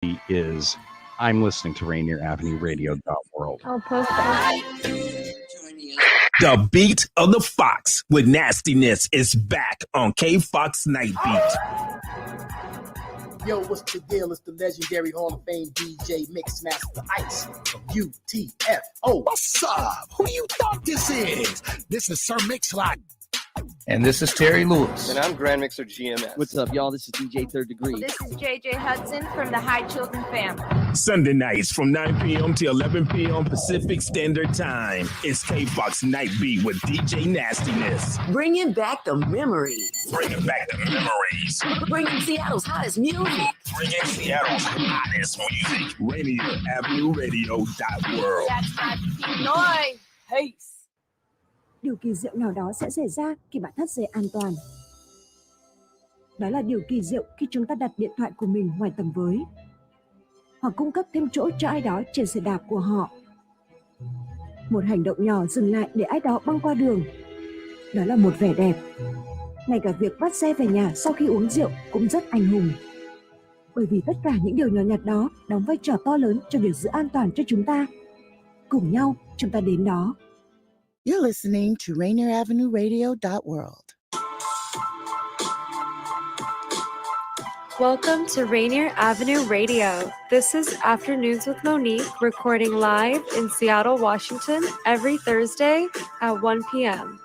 is I'm listening to Rainier Avenue Radio World. I'll post that. The beat of the Fox with nastiness is back on K-Fox Night Beat. Yo, what's the deal? It's the legendary Hall of Fame DJ Mixmaster Ice from UTFO. What's up? Who you thought this is? This is Sir Mix-a-Lot. And this is Terry Lewis. And I'm Grand Mixer GMS. What's up, y'all? This is DJ Third Degree. This is JJ Hudson from the High Children family. Sunday nights from 9 p.m. to 11 p.m. Pacific Standard Time. It's K-Fox Night Beat with DJ Nastiness. Bringing back the memories. Bringing back the memories. Bringing Seattle's hottest music. Bringing Seattle's hottest music. Rainier Avenue Radio .world. That's right. Noi. Peace. Điều kỳ diệu nào đó sẽ xảy ra khi bạn thắt dây an toàn. Đó là điều kỳ diệu khi chúng ta đặt điện thoại của mình ngoài tầm với, hoặc cung cấp thêm chỗ cho ai đó trên xe đạp của họ. Một hành động nhỏ dừng lại để ai đó băng qua đường. Đó là một vẻ đẹp. Ngay cả việc bắt xe về nhà sau khi uống rượu cũng rất anh hùng. Bởi vì tất cả những điều nhỏ nhặt đó đóng vai trò to lớn cho việc giữ an toàn cho chúng ta. Cùng nhau chúng ta đến đó. You're listening to Rainier Avenue Radio .world. Welcome to Rainier Avenue Radio. This is Afternoons with Monique, recording live in Seattle, Washington, every Thursday at 1 p.m.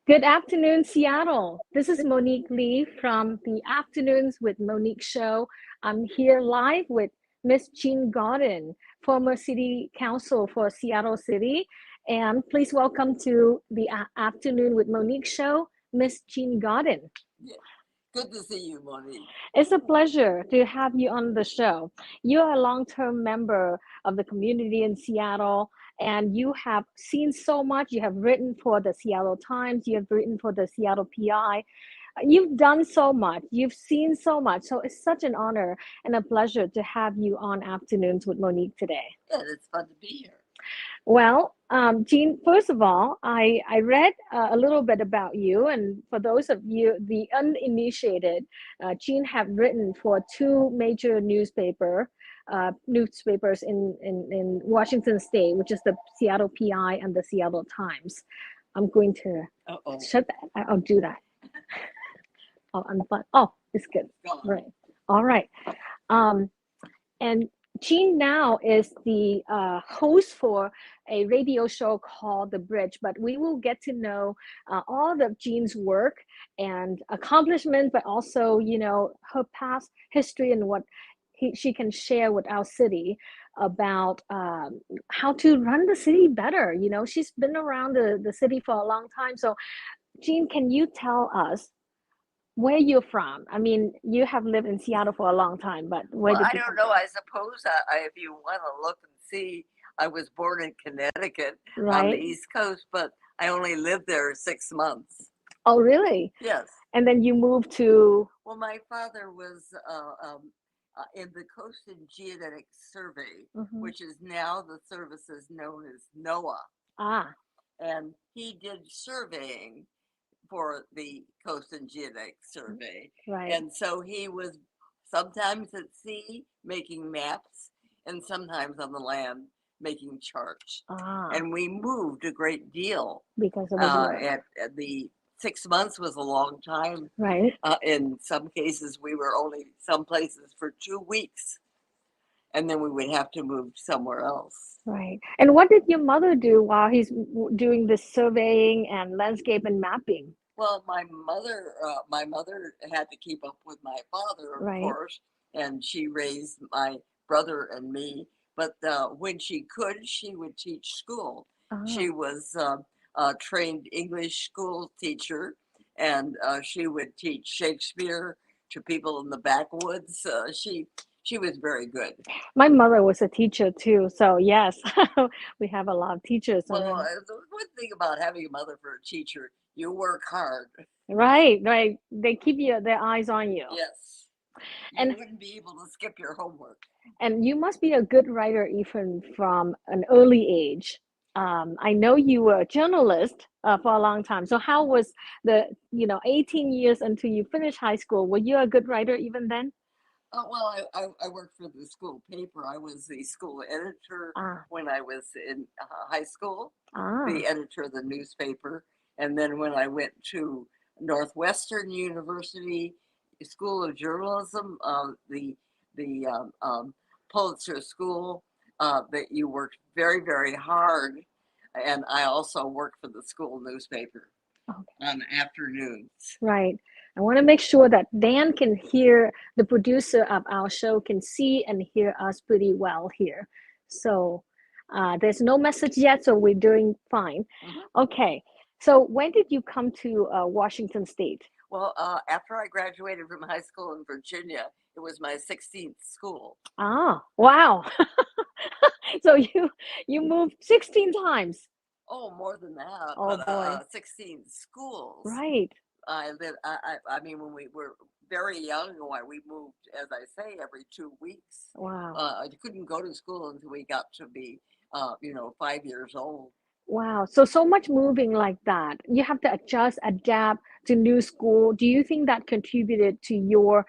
Good afternoon, Seattle. This is Monique Lee from the Afternoons with Monique show. I'm here live with Miss Jean Godden, former city council for Seattle City. And please welcome to the Afternoon with Monique show, Miss Jean Godden. Yeah. Good to see you, Monique. It's a pleasure to have you on the show. You're a long-term member of the community in Seattle, and you have seen so much. You have written for the Seattle Times, you have written for the Seattle PI. You've done so much, you've seen so much. So it's such an honor and a pleasure to have you on Afternoons with Monique today. Yeah, it's fun to be here. Well, Jean, first of all, I read a little bit about you. And for those of you, the uninitiated, Jean have written for two major newspapers in Washington State, which is the Seattle PI and the Seattle Times. I'm going to shut that. I'll do that. Oh, it's good. Right. All right. And Jean now is the host for a radio show called The Bridge, but we will get to know all of Jean's work and accomplishments, but also, you know, her past history and what she can share with our city about how to run the city better. You know, she's been around the city for a long time. So, Jean, can you tell us where you're from? I mean, you have lived in Seattle for a long time, but where did you I don't know. I suppose if you want to look and see, I was born in Connecticut on the East Coast, but I only lived there 6 months. Oh, really? Yes. And then you moved to? Well, my father was in the Coast and Geodetic Survey, which is now the services known as NOAA. Ah. And he did surveying for the Coast and Geodetic Survey. Right. And so he was sometimes at sea making maps and sometimes on the land making charts. Ah. And we moved a great deal. Because of the at the 6 months was a long time. Right. In some cases, we were only some places for 2 weeks. And then we would have to move somewhere else. Right. And what did your mother do while he's doing this surveying and landscape and mapping? Well, my mother had to keep up with my father, of course, and she raised my brother and me. But when she could, she would teach school. She was a trained English school teacher, and she would teach Shakespeare to people in the backwoods. She was very good. My mother was a teacher too, so yes, we have a lot of teachers. Well, the one thing about having a mother for a teacher, you work hard. Right. They keep their eyes on you. Yes. You wouldn't be able to skip your homework. And you must be a good writer even from an early age. I know you were a journalist for a long time. So how was the 18 years until you finished high school? Were you a good writer even then? Well, I worked for the school paper. I was the school editor when I was in high school, the editor of the newspaper. And then when I went to Northwestern University School of Journalism, the Pulitzer School, that you worked very, very hard. And I also worked for the school newspaper on afternoons. Right. I want to make sure that Dan can hear, the producer of our show can see and hear us pretty well here. So there's no message yet, so we're doing fine. Okay. So when did you come to Washington State? Well, after I graduated from high school in Virginia, it was my 16th school. Ah, wow. So you moved 16 times. Oh, more than that. Oh, boy. 16 schools. Right. I mean, when we were very young, we moved, as I say, every 2 weeks. Wow. I couldn't go to school until we got to be, 5 years old. Wow. So much moving like that. You have to adjust, adapt to new school. Do you think that contributed to your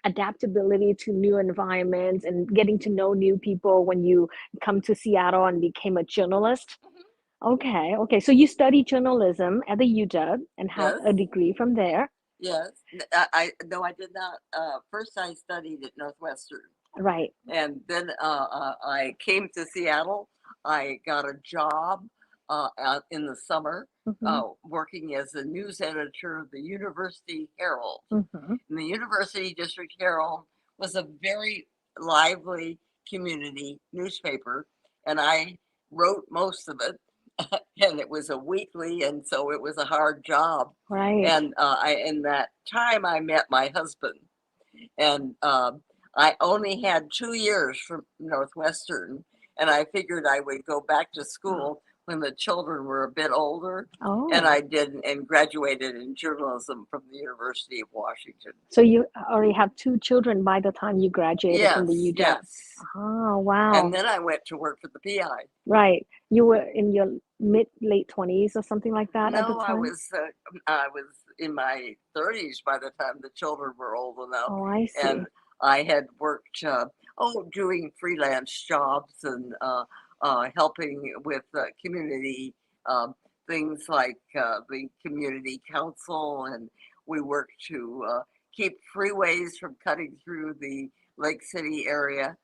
adaptability to new environments and getting to know new people when you come to Seattle and became a journalist? Okay. So you studied journalism at the UW and have a degree from there. Yes. I did not. First, I studied at Northwestern. Right. And then I came to Seattle. I got a job out in the summer working as a news editor of the University Herald. And the University District Herald was a very lively community newspaper, and I wrote most of it. And it was a weekly, and so it was a hard job. Right. And in that time, I met my husband, and I only had 2 years from Northwestern, and I figured I would go back to school when the children were a bit older. And I did, and graduated in journalism from the University of Washington. So you already have 2 children by the time you graduated from the UW. Yes. Oh, wow. And then I went to work for the PI. Right. You were in your late 20s or something like that at the No, time? I was in my 30s by the time the children were old enough. Oh, I see. And I had worked, doing freelance jobs and helping with community things like the community council, and we worked to keep freeways from cutting through the Lake City area.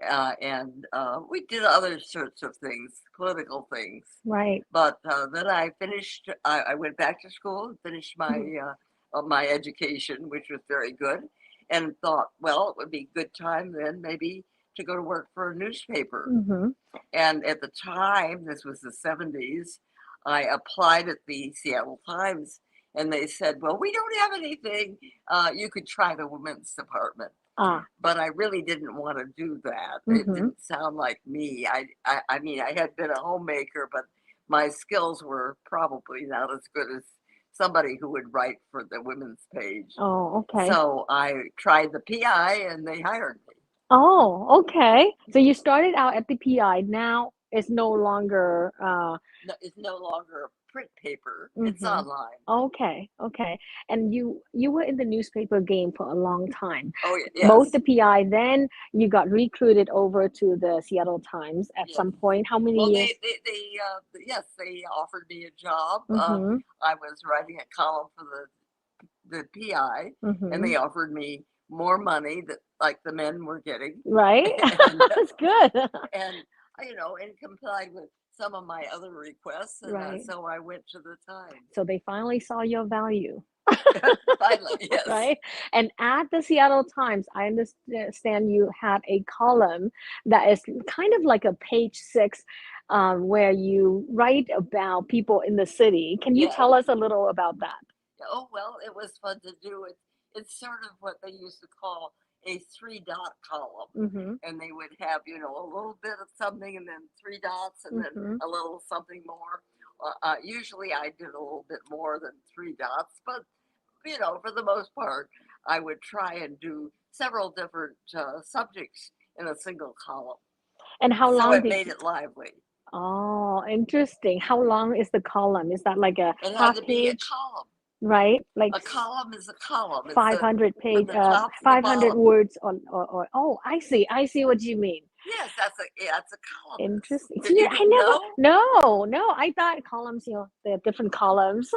And we did other sorts of things, political things. Right. But then I finished, I went back to school and finished my education, which was very good, and thought, well, it would be a good time then maybe to go to work for a newspaper. And at the time, this was the 70s, I applied at the Seattle Times, and they said, well, we don't have anything. You could try the women's department. But I really didn't want to do that. It didn't sound like me. I mean, I had been a homemaker, but my skills were probably not as good as somebody who would write for the women's page. Oh, okay. So I tried the PI, and they hired me. Oh, okay. So you started out at the PI. Now it's no longer It's no longer a print paper. It's online. Okay. And you were in the newspaper game for a long time. Oh, yes. Both the PI, then you got recruited over to the Seattle Times at some point. How many years? They offered me a job. I was writing a column for the PI, and they offered me more money that like the men were getting. Right. That's good. And and complied with some of my other requests, and so I went to the Times. So they finally saw your value. Finally, yes. Right. And at the Seattle Times, I understand you had a column that is kind of like a page 6, where you write about people in the city. Can you tell us a little about that? Oh, well, it was fun to do it. It's sort of what they used to call a 3-dot column, and they would have a little bit of something, and then 3 dots, and then a little something more. Usually I did a little bit more than 3 dots, but for the most part I would try and do several different subjects in a single column. And how long so it made it lively. Oh, interesting. How long is the column? Is that like a It had half to be a page? column. Right? Like A column is a column. It's 500 from page, the top to the 500 bottom. words or oh, I see what you mean. Yes, that's a column. Interesting. Did you I never, know? no, I thought columns, they have different columns.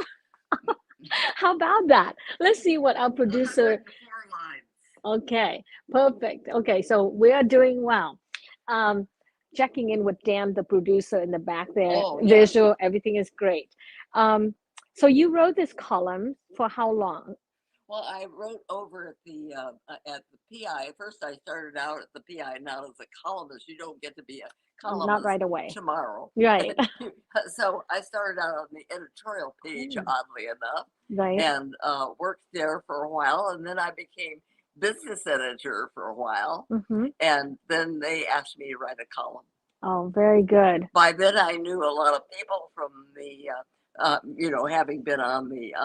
How about that? Let's see what our producer. 4 lines. Okay, perfect. Okay, so we are doing well. Checking in with Dan, the producer in the back there. Oh, yeah. Visual, everything is great. So you wrote this column for how long? Well, I wrote over at the PI. First, I started out at the PI. Now, as a columnist, you don't get to be a columnist Not right away. tomorrow. Right. So I started out on the editorial page, oddly enough, Right. and worked there for a while, and then I became business editor for a while, and then they asked me to write a column. Oh, very good. By then, I knew a lot of people from the, having been on the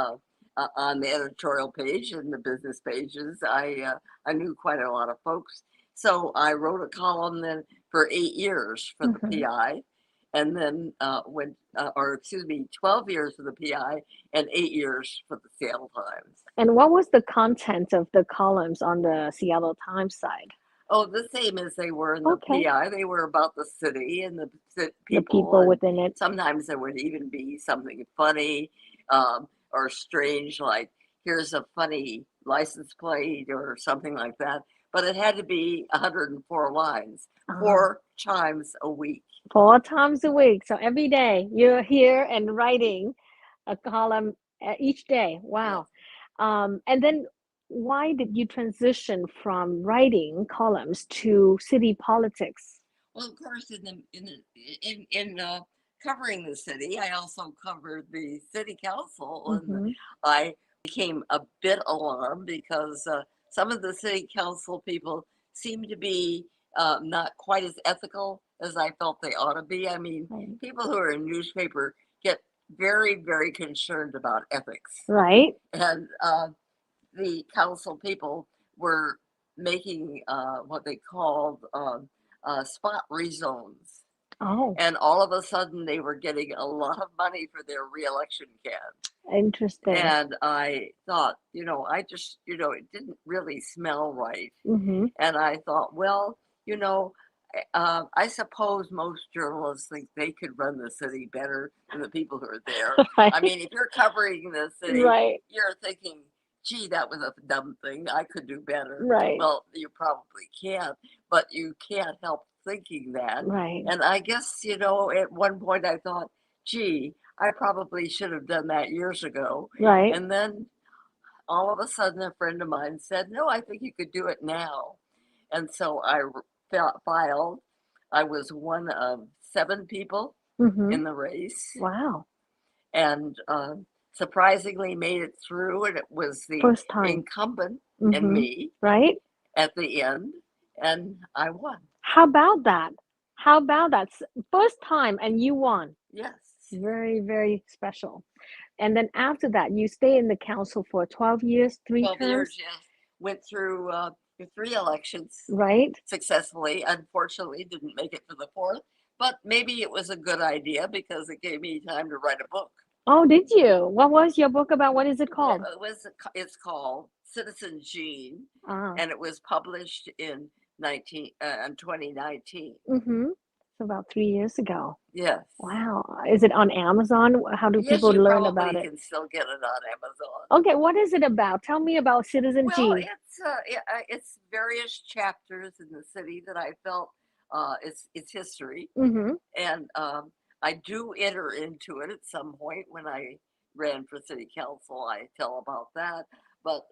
editorial page and the business pages. I knew quite a lot of folks. So I wrote a column then for 8 years for the PI, and then 12 years for the PI and 8 years for the Seattle Times. And what was the content of the columns on the Seattle Times side? Oh, the same as they were in the PI. They were about the city and the people within it. Sometimes there would even be something funny or strange, like here's a funny license plate or something like that. But it had to be 104 lines, 4 times a week. 4 times a week. So every day you're here and writing a column each day. Wow. Yes. And then why did you transition from writing columns to city politics? Well, of course, in covering the city, I also covered the city council, and I became a bit alarmed because some of the city council people seem to be not quite as ethical as I felt they ought to be. I mean, people who are in newspaper get very, very concerned about ethics. Right. And the council people were making what they called spot rezones. Oh. And all of a sudden they were getting a lot of money for their reelection can. Interesting. And I thought, I just, it didn't really smell right. And I thought, well, I suppose most journalists think they could run the city better than the people who are there. Right. I mean, if you're covering the city, you're thinking, gee, that was a dumb thing. I could do better. Right. Well, you probably can't, but you can't help thinking that. Right. And I guess, at one point I thought, gee, I probably should have done that years ago. Right. And then all of a sudden a friend of mine said, no, I think you could do it now. And so I filed. I was one of 7 people in the race. Wow. And surprisingly made it through, and it was the first time incumbent and me at the end, and I won. How about that? First time and you won. Yes. Very, very special. And then after that, you stay in the council for 12 years, 3 12 terms? years, yes. Went through 3 elections successfully. Unfortunately, didn't make it for the 4th, but maybe it was a good idea because it gave me time to write a book. Oh, did you? What was your book about? What is it called? It's called Citizen Jean, and it was published in 2019. So about 3 years ago. Yes. Wow. Is it on Amazon? How do people learn about it? You can still get it on Amazon. Okay, what is it about? Tell me about Citizen Jean. It's various chapters in the city that I felt it's history, and I do enter into it at some point. When I ran for city council, I tell about that, but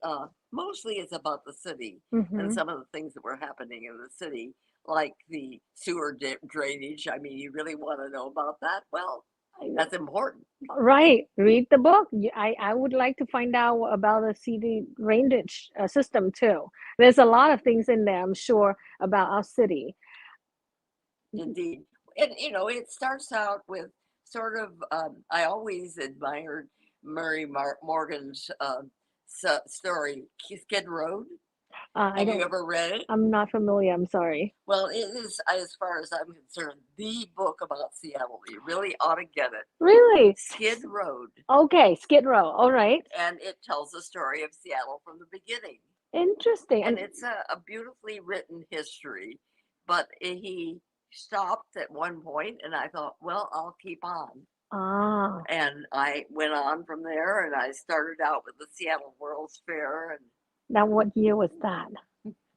mostly it's about the city and some of the things that were happening in the city, like the sewer drainage. I mean, you really want to know about that? Well, that's important. Right. Read the book. I would like to find out about the city drainage system too. There's a lot of things in there, I'm sure, about our city. Indeed. And, it starts out with sort of, I always admired Murray Morgan's story, Skid Road. Have you ever read it? I'm not familiar. I'm sorry. Well, it is, as far as I'm concerned, the book about Seattle. You really ought to get it. Really? Skid Road. Okay, Skid Row. All right. And it tells the story of Seattle from the beginning. Interesting. And it's a beautifully written history. But he stopped at one point, and I thought, well, I'll keep on. Ah. And I went on from there, and I started out with the Seattle World's Fair. And now, what year was that?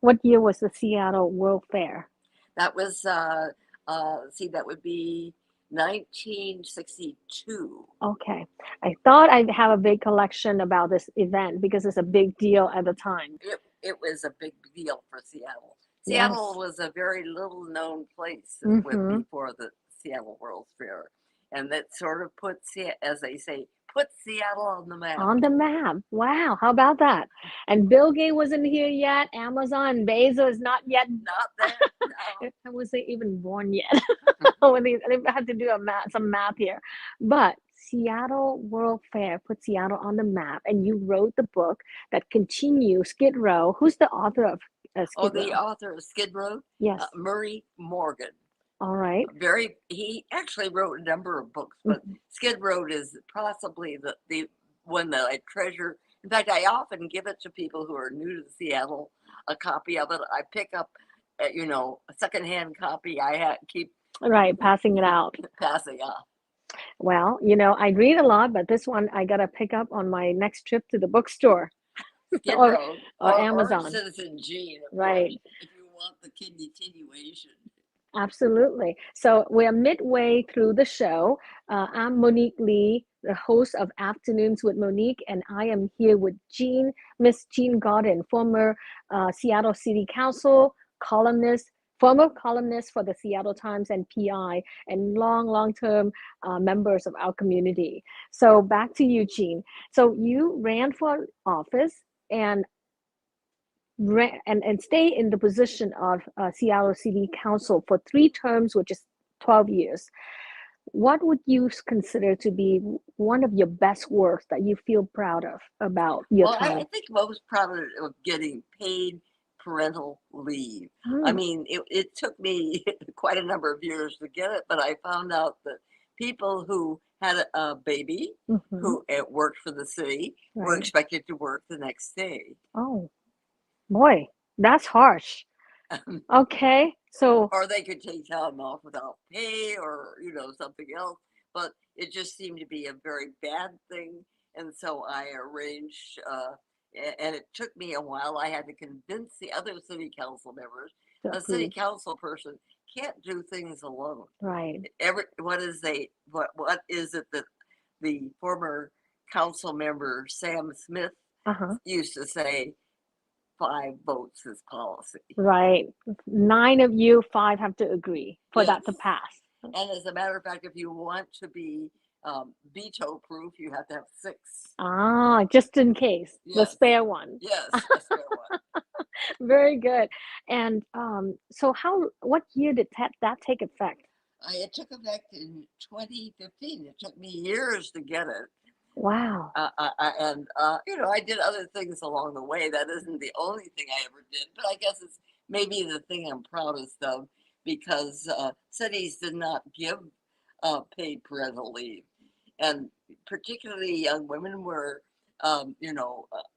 What year was the Seattle World Fair? That was, that would be 1962. Okay. I thought I'd have a big collection about this event because it's a big deal at the time. It was a big deal for Seattle. Yes. Seattle was a very little known place before the Seattle World's Fair. And that sort of puts, as they say, put Seattle on the map. On the map. Wow. How about that? And Bill Gates wasn't here yet. Amazon, Bezos not yet. Not there. No. I wasn't even born yet. When they had to do some math here. But Seattle World Fair put Seattle on the map. And you wrote the book that continues Skid Row. Who's the author of Skid Row? The author of Skid Row? Yes. Murray Morgan. All right. He actually wrote a number of books, but Skid Row is possibly the one that I treasure. In fact, I often give it to people who are new to Seattle, a copy of it. I pick up, a secondhand copy. I keep passing it out. Passing on. Well, I read a lot, but this one I gotta pick up on my next trip to the bookstore. Skid Row or Amazon. Or Citizen Jean. Right. If you want the continuation. Absolutely. So we're midway through the show. I'm Monique Lee, the host of Afternoons with Monique, and I am here with Miss Jean Godden, former Seattle City Council columnist, former columnist for the Seattle Times and PI, and long-term members of our community. So back to you, Jean. So you ran for office and stay in the position of Seattle City Council for 3 terms, which is 12 years. What would you consider to be one of your best works that you feel proud of about your time? I think most proud of getting paid parental leave. I mean, it took me quite a number of years to get it, but I found out that people who had a baby who worked for the city were expected to work the next day. Oh. Boy, that's harsh. Okay, so or they could take time off without pay, or something else. But it just seemed to be a very bad thing, and so I arranged. And it took me a while. I had to convince the other city council members. A city council person can't do things alone. Right. What is it that the former council member Sam Smith used to say? 5 votes is policy. Right. 9 of you, 5 have to agree for that to pass. And as a matter of fact, if you want to be veto proof, you have to have 6. Ah, just in case. Yes. The spare one. Yes, the spare one. Very good. And so what year did that take effect? It took effect in 2015. It took me years to get it. Wow. I did other things along the way. That isn't the only thing I ever did, but I guess it's maybe the thing I'm proudest of, because cities did not give paid parental leave. And particularly young women were,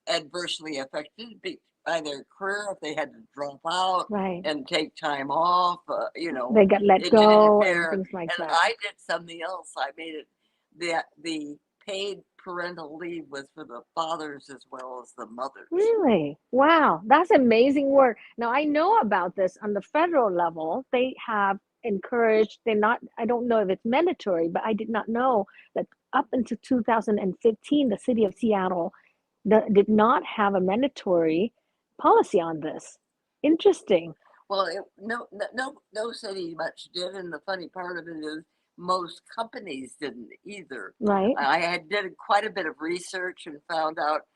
adversely affected by their career if they had to drop out and take time off. They got let go and things like that. And I did something else. I made it the paid parental leave was for the fathers as well as the mothers. Really? Wow, that's amazing work. Now I know about this on the federal level. They have encouraged, I don't know if it's mandatory, but I did not know that up until 2015, the city of Seattle did not have a mandatory policy on this. Interesting. Well, no city much did, and the funny part of it is most companies didn't either. Right. I did quite a bit of research and found out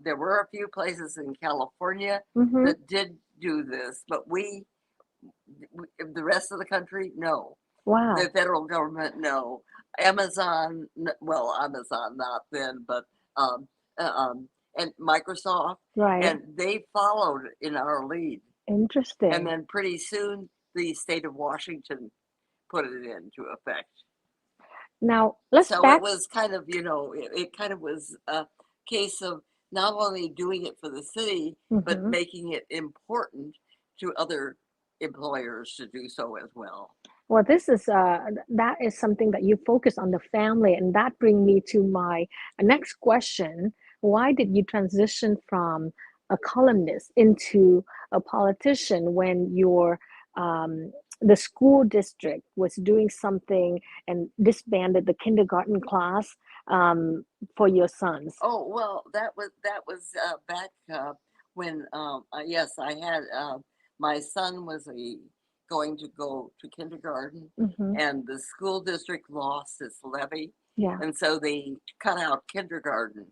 there were a few places in California that did do this, but the rest of the country, no. Wow. The federal government, no. Amazon not then, but and Microsoft. Right. And they followed in our lead. Interesting. And then pretty soon the state of Washington put it into effect. Now So it was kind of, it kind of was a case of not only doing it for the city, but making it important to other employers to do so as well. Well, this is that is something that you focus on the family, and that brings me to my next question. Why did you transition from a columnist into a politician when your the school district was doing something and disbanded the kindergarten class for your sons? Oh, well, that was back when yes, I had my son was going to go to kindergarten, and the school district lost its levy, and so they cut out kindergarten.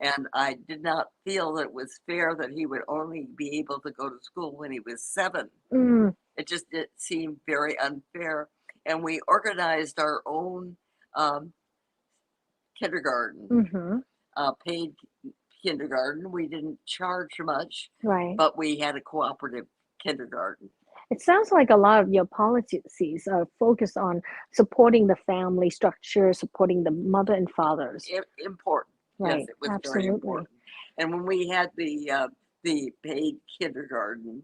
And I did not feel that it was fair that he would only be able to go to school when he was 7. It seemed very unfair. And we organized our own kindergarten, paid kindergarten. We didn't charge much, but we had a cooperative kindergarten. It sounds like a lot of your policies are focused on supporting the family structure, supporting the mother and fathers. Important. Right. Yes, it was Absolutely. very important. And when we had the paid kindergarten,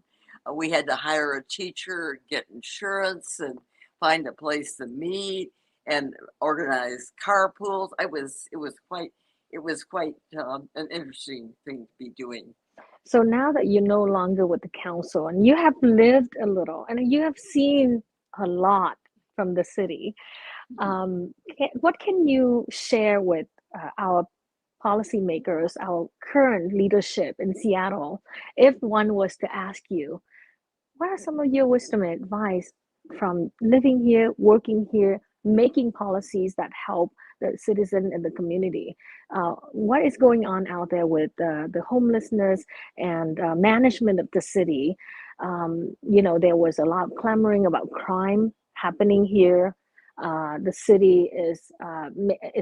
we had to hire a teacher, get insurance, and find a place to meet, and organize carpools. It was quite an interesting thing to be doing. So now that you're no longer with the council and you have lived a little and you have seen a lot from the city, what can you share with our policymakers, our current leadership in Seattle, if one was to ask you, what are some of your wisdom and advice from living here, working here, making policies that help the citizen and the community? What is going on out there with the homelessness and management of the city? There was a lot of clamoring about crime happening here. The city is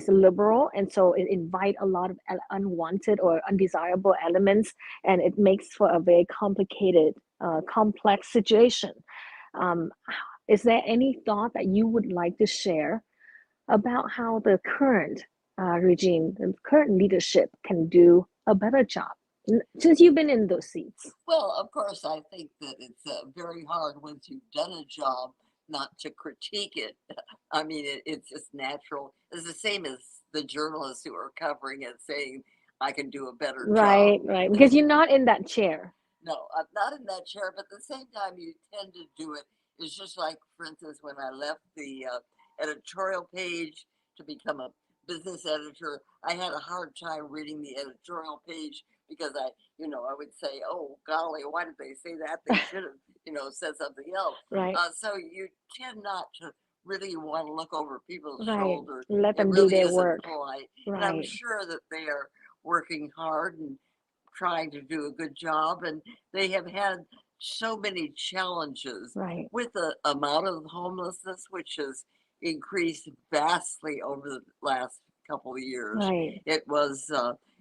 liberal, and so it invites a lot of unwanted or undesirable elements, and it makes for a very complicated, complex situation. Is there any thought that you would like to share about how the current regime, the current leadership can do a better job since you've been in those seats? Well, of course, I think that it's very hard once you've done a job not to critique it. I mean, it's just natural. It's the same as the journalists who are covering it saying, I can do a better job. Right, because you're not in that chair. No, I'm not in that chair, but at the same time, you tend to do it. It's just like, for instance, when I left the editorial page to become a business editor, I had a hard time reading the editorial page because I would say, oh, golly, why did they say that? They should have, said something else. Right. So you tend not to really want to look over people's Right. shoulders. Let them really do their isn't work. Polite. Right. And I'm sure that they are working hard and trying to do a good job. And they have had so many challenges with the amount of homelessness, which has increased vastly over the last couple of years. Right. It was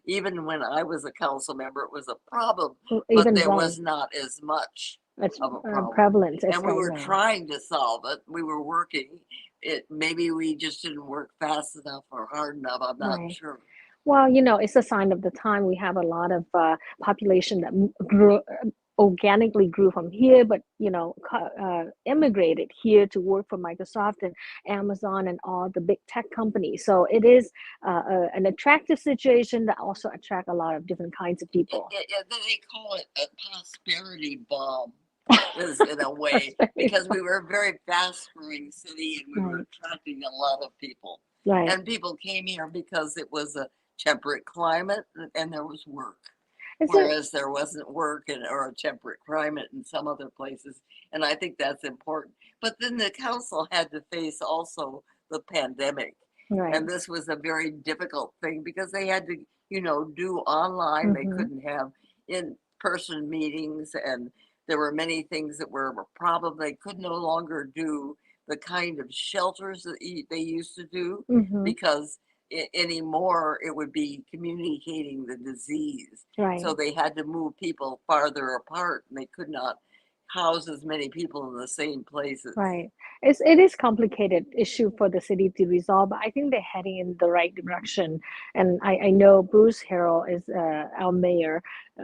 even when I was a council member, it was a problem, Even but there then, was not as much it's of a problem. prevalent as And we right were now. trying to solve it. We were working. Maybe we just didn't work fast enough or hard enough. I'm not sure. Well, it's a sign of the time. We have a lot of population that organically grew from here, but immigrated here to work for Microsoft and Amazon and all the big tech companies. So it is an attractive situation that also attract a lot of different kinds of people. They call it a prosperity bomb, in a way, because we were a very fast-growing city and we were attracting a lot of people. Right. And people came here because it was a temperate climate and there was work. Whereas there wasn't work or a temperate climate in some other places. And I think that's important. But then the council had to face also the pandemic. Right. And this was a very difficult thing because they had to, do online. They couldn't have in-person meetings. And there were many things that were a problem. They could no longer do the kind of shelters that they used to do because anymore it would be communicating the disease. Right. So they had to move people farther apart, and they could not house as many people in the same places. Right. It is complicated issue for the city to resolve, but I think they're heading in the right direction. And I know Bruce Harrell is our mayor,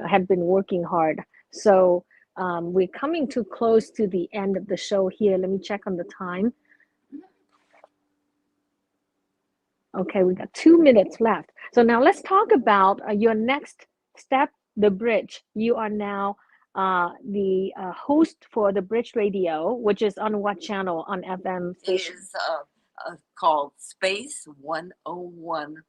had been working hard. So we're coming too close to the end of the show here. Let me check on the time. Okay, we got 2 minutes left. So now let's talk about your next step, the Bridge. You are now the host for the Bridge Radio, which is on what channel on FM station? It is called Space 101.1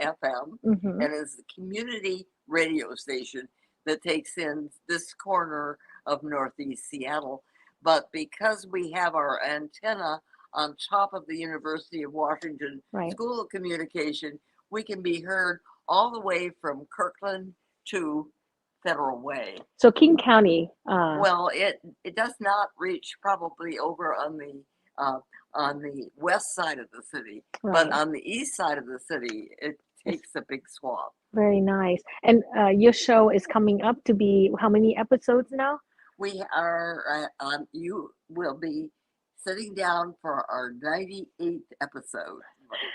FM, and is a community radio station that takes in this corner of Northeast Seattle. But because we have our antenna on top of the University of Washington School of Communication, we can be heard all the way from Kirkland to Federal Way. So King County. Well, it does not reach probably over on the west side of the city, but on the east side of the city, it takes a big swath. Very nice. And your show is coming up to be how many episodes now? We are you will be sitting down for our 98th episode,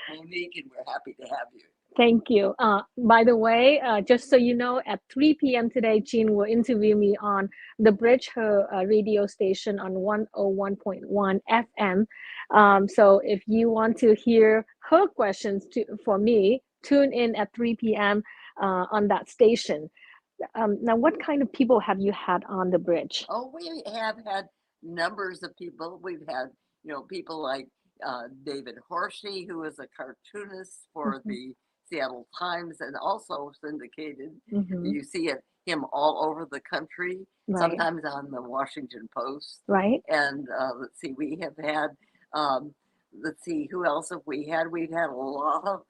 Monique, and we're happy to have you. Thank you. By the way, just so you know, at 3 p.m. today, Jean will interview me on the Bridge, her radio station on 101.1 FM. So if you want to hear her questions for me, tune in at 3 p.m. On that station. Now, what kind of people have you had on the Bridge? Oh, we have had numbers of people. We've had, people like David Horsey, who is a cartoonist for the Seattle Times and also syndicated. You see him all over the country, sometimes on the Washington Post. Right. And let's see, we have had, let's see, who else have we had? We've had a lot of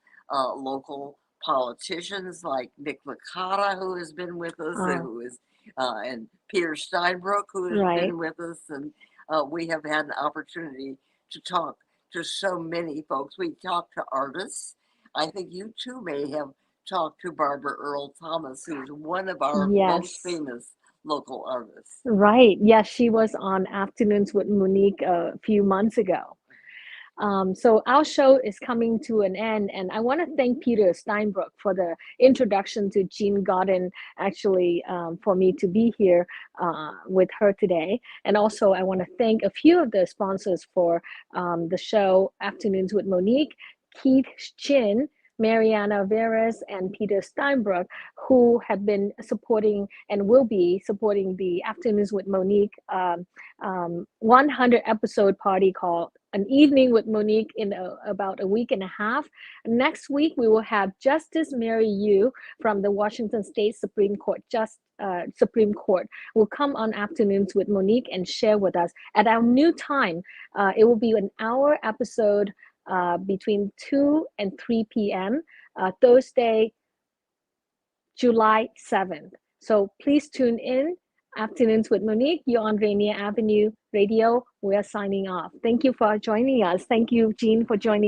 local politicians like Nick Licata, who has been with us, and Peter Steinbrook, who has been with us. And we have had an opportunity to talk to so many folks. We talked to artists. I think you too may have talked to Barbara Earl Thomas, who's one of our most famous local artists. Right. Yes, she was on Afternoons with Monique a few months ago. So our show is coming to an end, and I want to thank Peter Steinbrook for the introduction to Jean Godden, actually, for me to be here with her today. And also I want to thank a few of the sponsors for the show, Afternoons with Monique, Keith Chin, Mariana Veras, and Peter Steinbrook, who have been supporting and will be supporting the Afternoons with Monique 100 episode party called An Evening with Monique in about a week and a half. Next week, we will have Justice Mary Yu from the Washington State Supreme Court, Supreme Court, will come on Afternoons with Monique and share with us at our new time. It will be an hour episode between 2 and 3 p.m. Thursday, July 7th. So please tune in. Afternoons with Monique. You're on Rainier Avenue Radio. We are signing off. Thank you for joining us. Thank you, Jean, for joining